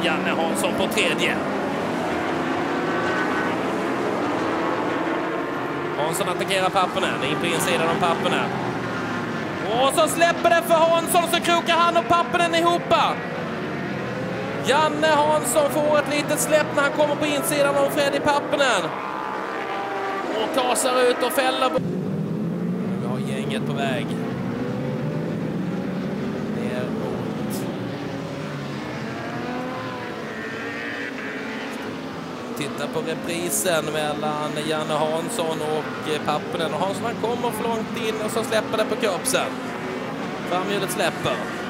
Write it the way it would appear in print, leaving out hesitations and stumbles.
Janne Hansson på tredje. Hansson attackerar Pappinen, in på insidan av Pappinen. Och så släpper det för Hansson, så krokar han och Pappinen ihop. Janne Hansson får ett litet släpp när han kommer på insidan av Freddy Pappinen. Och kasar ut och fäller. Vi har gänget på väg. Neråt. Titta på reprisen mellan Janne Hansson och Pappinen. Och Hansson kommer för långt in och så släpper det på kroppen. Framhjulet släpper.